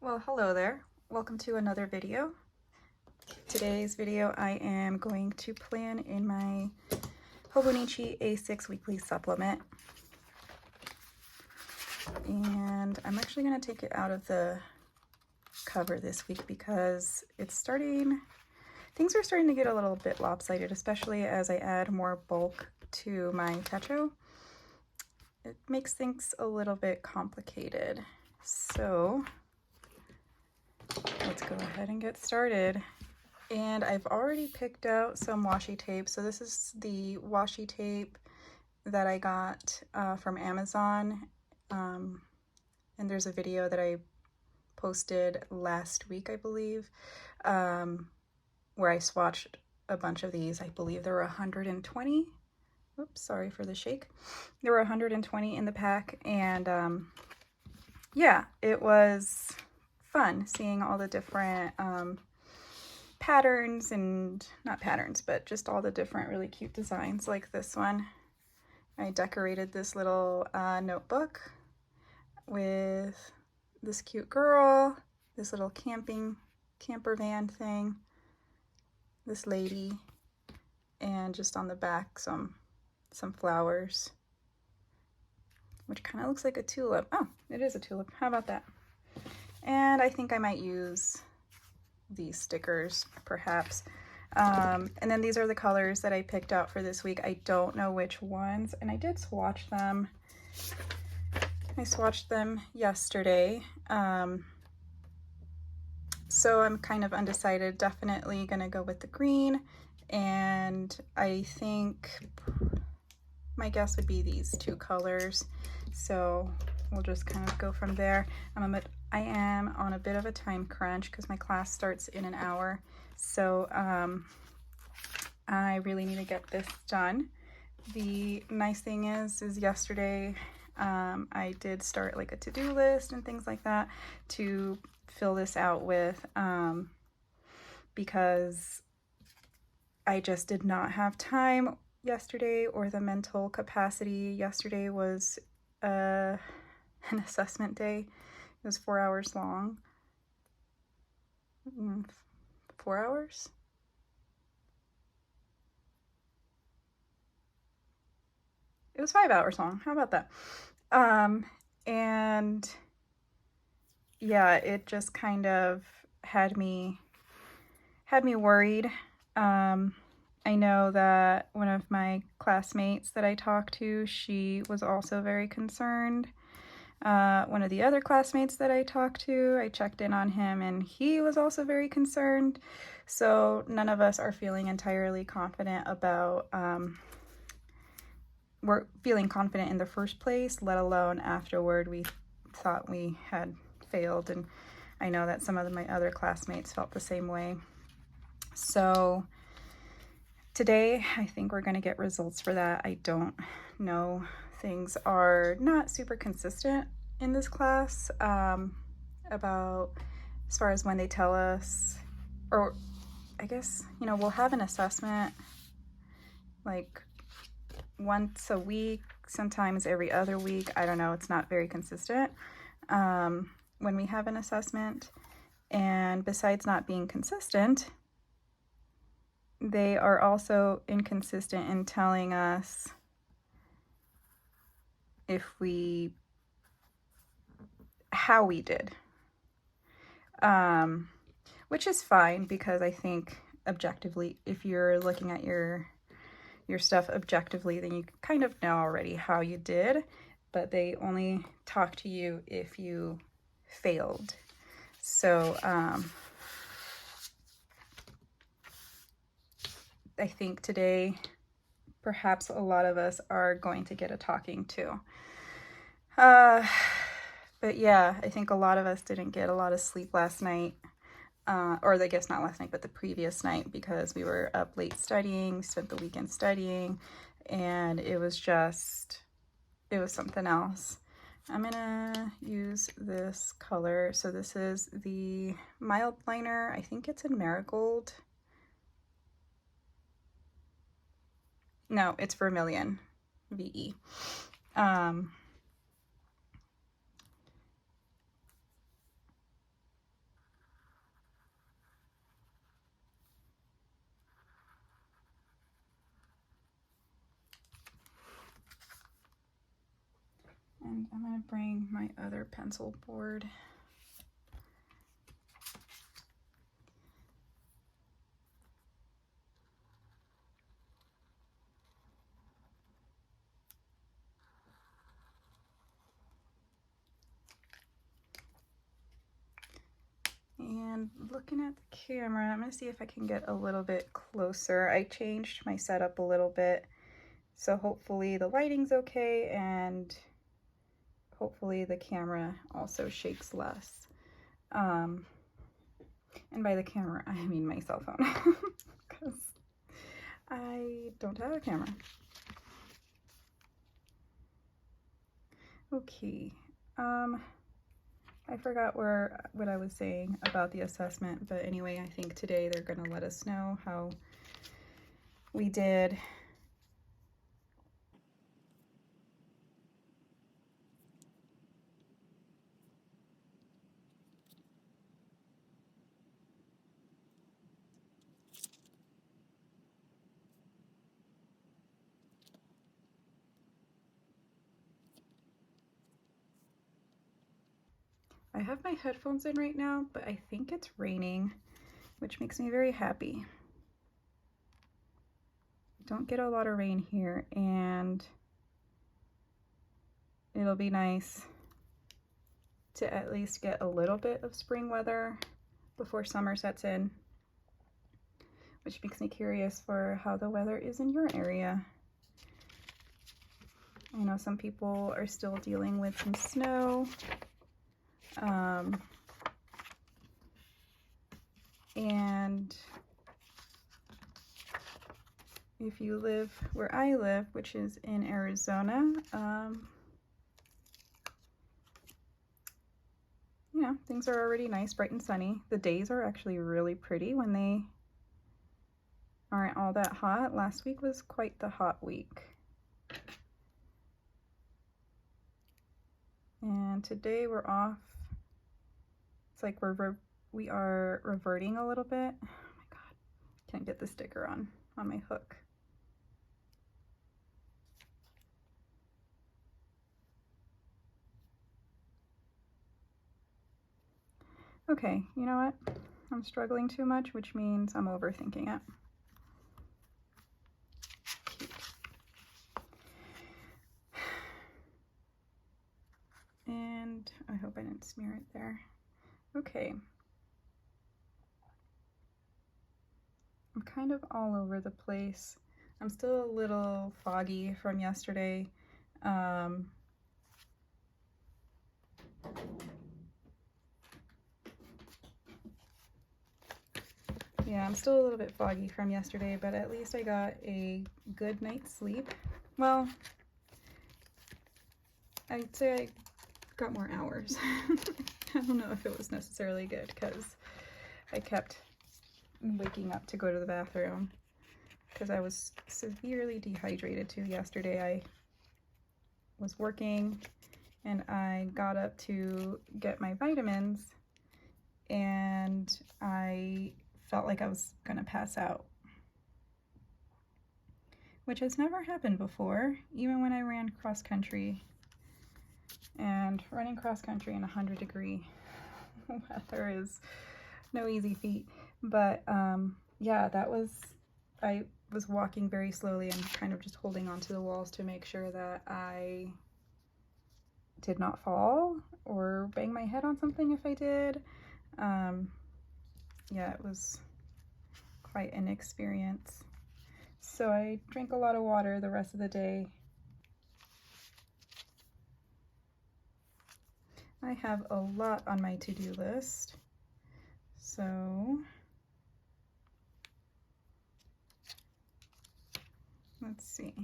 Well, hello there. Welcome to another video. Today's video I am going to plan in my Hobonichi A6 weekly supplement. And I'm actually going to take it out of the cover this week because things are starting to get a little bit lopsided, especially as I add more bulk to my Techo. It makes things a little bit complicated. So let's go ahead and get started. And I've already picked out some washi tape. So this is the washi tape that I got from Amazon. And there's a video that I posted last week, I believe, where I swatched a bunch of these. I believe there were 120. Oops, sorry for the shake. There were 120 in the pack. And yeah, it was fun seeing all the different patterns, and not patterns, but just all the different really cute designs like this one. I decorated this little notebook with this cute girl, this little camper van thing, this lady, and just on the back some flowers, which kind of looks like a tulip. Oh, it is a tulip. How about that? And I think I might use these stickers perhaps. And then these are the colors that I picked out for this week. I don't know which ones, and I did swatch them. I swatched them yesterday. So I'm kind of undecided. Definitely gonna go with the green, and I think my guess would be these two colors. So we'll just kind of go from there. I am on a bit of a time crunch because my class starts in an hour. So I really need to get this done. The nice thing is yesterday I did start like a to-do list and things like that to fill this out with, because I just did not have time yesterday or the mental capacity. Yesterday was an assessment day. It was 4 hours long. 4 hours? It was 5 hours long. How about that? And yeah, it just kind of had me worried. I know that one of my classmates that I talked to, she was also very concerned. One of the other classmates that I talked to, I checked in on him and he was also very concerned. So none of us are feeling entirely confident about, we're feeling confident in the first place, let alone afterward we thought we had failed. And I know that some of my other classmates felt the same way. So today, I think we're going to get results for that. I don't know. Things are not super consistent in this class about as far as when they tell us, or I guess, we'll have an assessment like once a week, sometimes every other week. I don't know. It's not very consistent when we have an assessment. And besides not being consistent, they are also inconsistent in telling us how we did, which is fine, because I think objectively, if you're looking at your stuff objectively, then you kind of know already how you did, but they only talk to you if you failed. So I think today, perhaps a lot of us are going to get a talking to. But yeah, I think a lot of us didn't get a lot of sleep last night, or I guess not last night, but the previous night, because we were up late studying, spent the weekend studying, and it was something else. I'm gonna use this color. So this is the mild liner. I think it's in Marigold. No, it's Vermilion, VE. And And I'm gonna bring my other pencil board. And looking at the camera, I'm gonna see if I can get a little bit closer. I changed my setup a little bit, so hopefully the lighting's okay, and hopefully the camera also shakes less. And by the camera, I mean my cell phone, because I don't have a camera. Okay, I forgot what I was saying about the assessment, but anyway, I think today they're gonna let us know how we did. I have my headphones in right now, but I think it's raining, which makes me very happy. Don't get a lot of rain here, and it'll be nice to at least get a little bit of spring weather before summer sets in, which makes me curious for how the weather is in your area. I know some people are still dealing with some snow. And if you live where I live, which is in Arizona, you know, things are already nice, bright and sunny. The days are actually really pretty when they aren't all that hot. Last week was quite the hot week. And today we're off. It's like we are reverting a little bit. Oh my God, can't get the sticker on my hook. Okay, you know what? I'm struggling too much, which means I'm overthinking it. And I hope I didn't smear it there. Okay. I'm kind of all over the place. I'm still a little foggy from yesterday. Yeah, I'm still a little bit foggy from yesterday, but at least I got a good night's sleep. Well, I'd say I got more hours. I don't know if it was necessarily good because I kept waking up to go to the bathroom because I was severely dehydrated too. Yesterday I was working and I got up to get my vitamins and I felt like I was gonna pass out, which has never happened before, even when I ran cross country. And running cross country in 100-degree weather is no easy feat. But yeah, I was walking very slowly and kind of just holding onto the walls to make sure that I did not fall or bang my head on something if I did. Yeah, it was quite an experience. So I drank a lot of water the rest of the day. I have a lot on my to-do list. So let's see.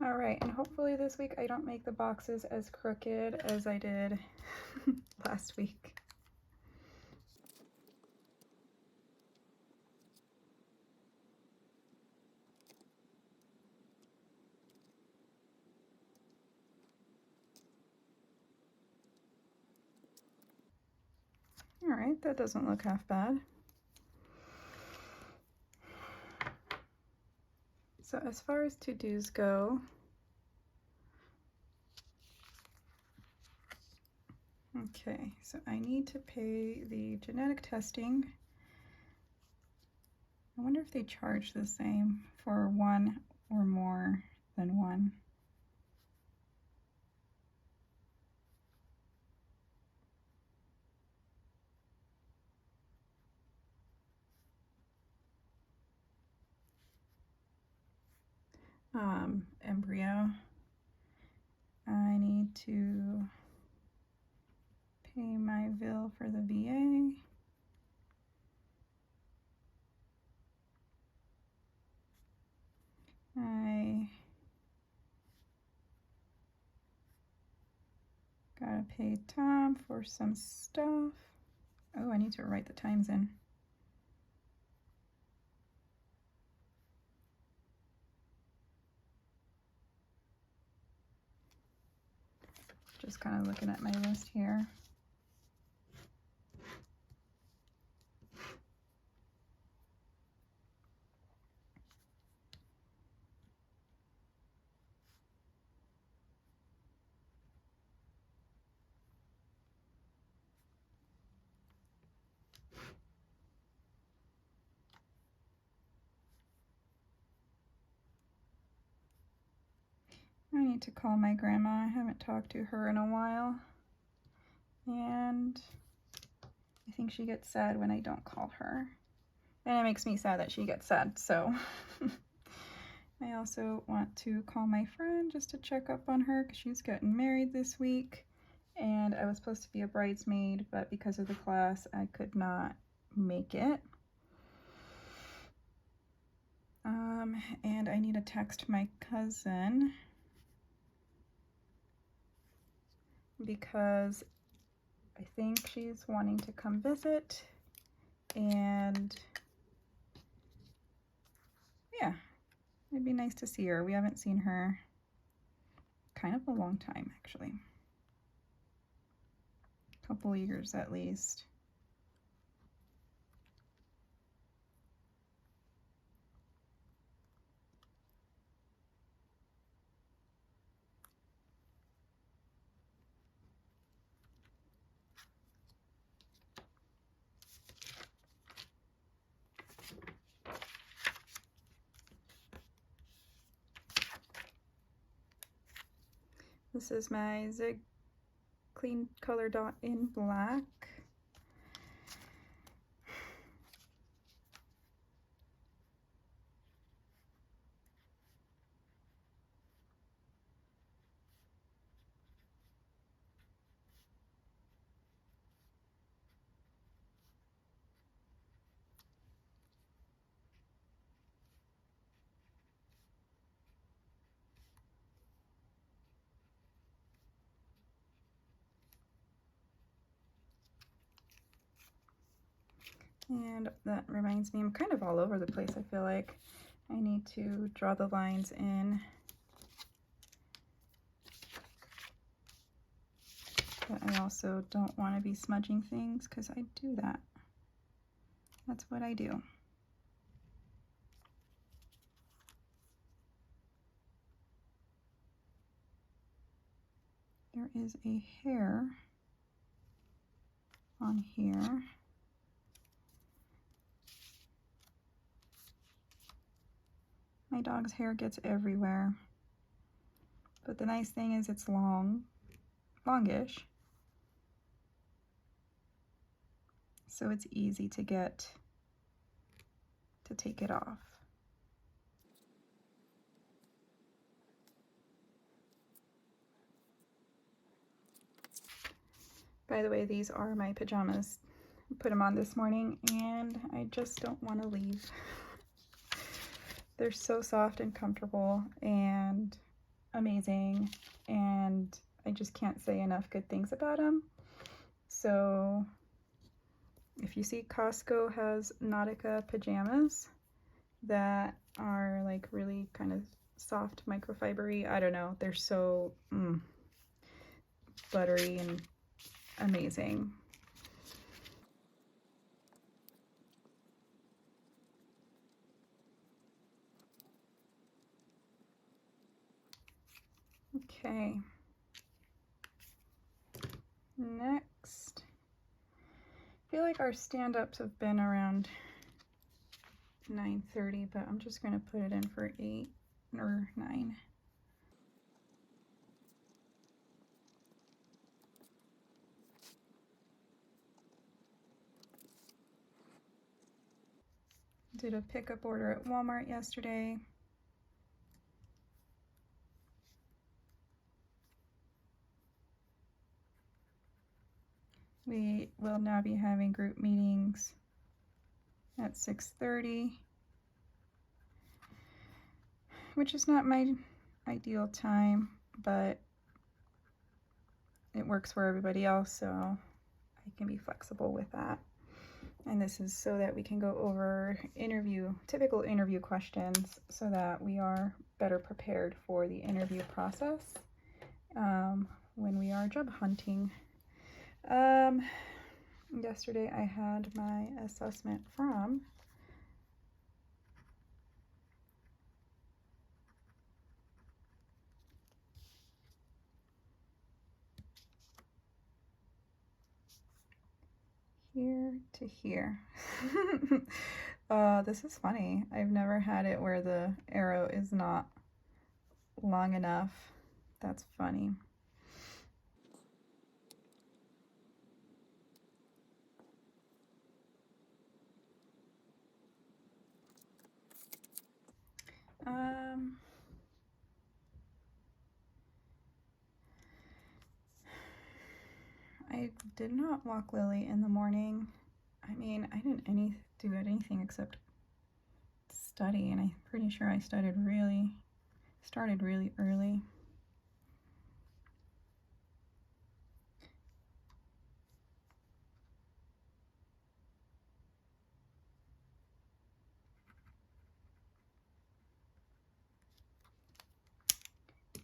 All right, and hopefully this week I don't make the boxes as crooked as I did last week. All right, that doesn't look half bad. So as far as to-dos go, okay, so I need to pay the genetic testing. I wonder if they charge the same for one or more than one. Embryo. I need to pay my bill for the VA. I gotta pay Tom for some stuff. Oh, I need to write the times in. Just kind of looking at my list here. I need to call my grandma. I haven't talked to her in a while. And I think she gets sad when I don't call her. And it makes me sad that she gets sad, so. I also want to call my friend just to check up on her because she's getting married this week. And I was supposed to be a bridesmaid, but because of the class, I could not make it. And I need to text my cousin because I think she's wanting to come visit, and yeah, it'd be nice to see her. We haven't seen her kind of a long time, actually. A couple years at least. This is my Zig Clean Color Dot in black. And that reminds me, I'm kind of all over the place. I feel like I need to draw the lines in. But I also don't want to be smudging things because I do that. That's what I do. There is a hair on here. My dog's hair gets everywhere. But the nice thing is it's longish. So it's easy to take it off. By the way, these are my pajamas. I put them on this morning and I just don't want to leave. They're so soft and comfortable and amazing, and I just can't say enough good things about them. So if you see Costco has Nautica pajamas that are like really kind of soft microfibery, I don't know, they're so buttery and amazing. Okay. Next, I feel like our stand-ups have been around 9:30, but I'm just going to put it in for 8 or 9. Did a pickup order at Walmart yesterday. We will now be having group meetings at 6:30, which is not my ideal time, but it works for everybody else, so I can be flexible with that. And this is so that we can go over typical interview questions so that we are better prepared for the interview process when we are job hunting. Yesterday I had my assessment from here to here. This is funny. I've never had it where the arrow is not long enough. That's funny. I did not walk Lily in the morning. I mean, I didn't do anything except study, and I'm pretty sure I started really early.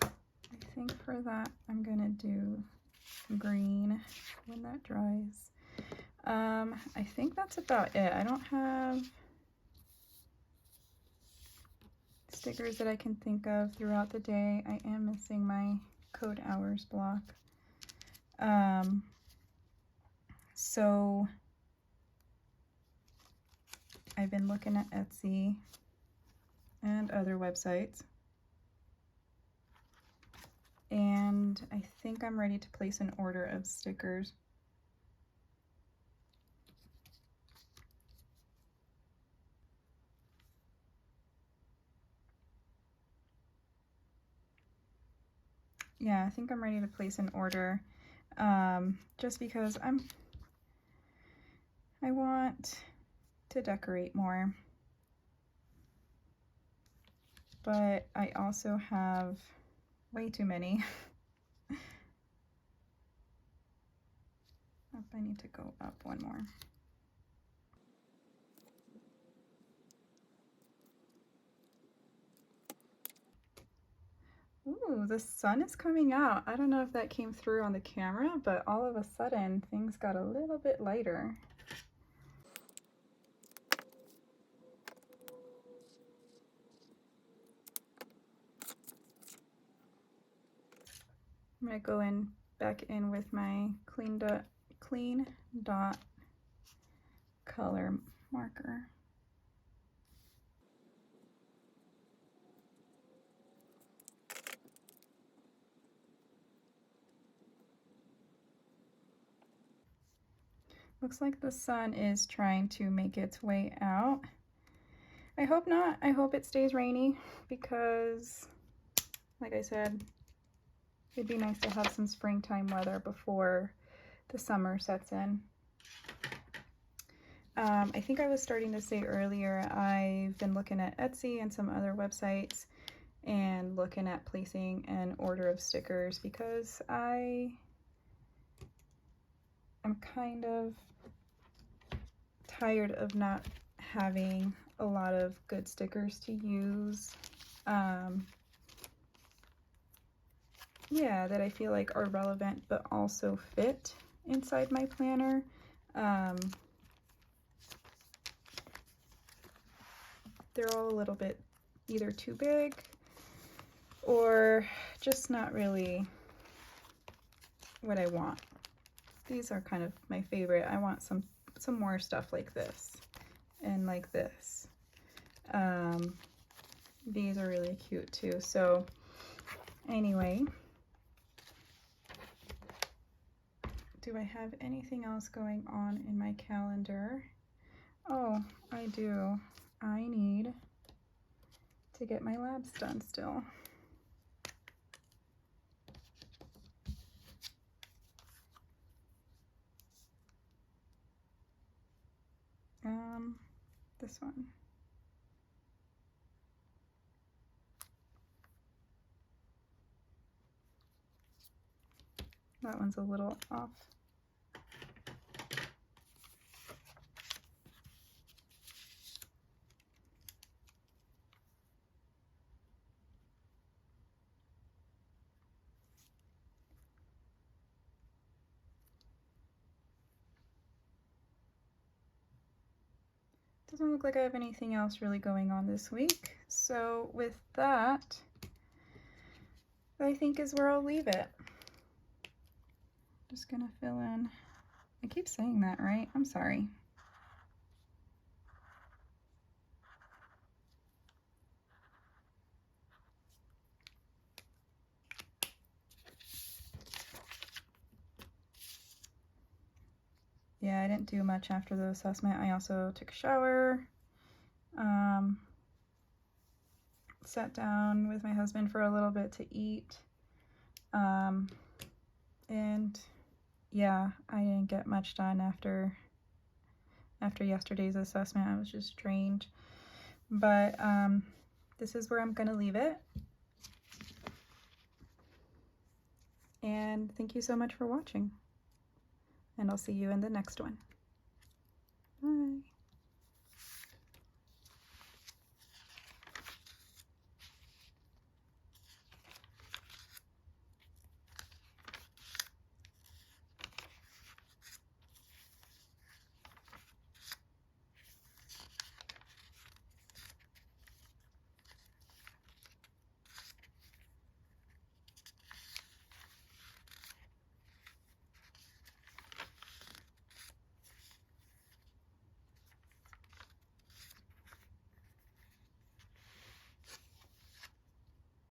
I think for that I'm gonna do green when that dries. I think that's about it. I don't have stickers that I can think of throughout the day. I am missing my code hours block. So I've been looking at Etsy and other websites, and I think I'm ready to place an order of stickers. Yeah, I think I'm ready to place an order, just because I want to decorate more, but I also have way too many. I need to go up one more. Ooh, the sun is coming out. I don't know if that came through on the camera, but all of a sudden things got a little bit lighter. I'm gonna go back in with my clean dot color marker. Looks like the sun is trying to make its way out. I hope not. I hope it stays rainy because, like I said, it'd be nice to have some springtime weather before the summer sets in. I think I was starting to say earlier, I've been looking at Etsy and some other websites and looking at placing an order of stickers because I I'm kind of tired of not having a lot of good stickers to use. Yeah, that I feel like are relevant but also fit inside my planner. They're all a little bit either too big or just not really what I want. These are kind of my favorite. I want some more stuff like this and like this. These are really cute too. So anyway, do I have anything else going on in my calendar? Oh, I do. I need to get my labs done still. This one. That one's a little off. Doesn't look like I have anything else really going on this week. So with that, I think is where I'll leave it. Just gonna fill in. I keep saying that, right? I'm sorry. Yeah, I didn't do much after the assessment. I also took a shower, sat down with my husband for a little bit to eat, and yeah, I didn't get much done after yesterday's assessment. I was just drained, but this is where I'm gonna leave it. And thank you so much for watching, and I'll see you in the next one. Bye.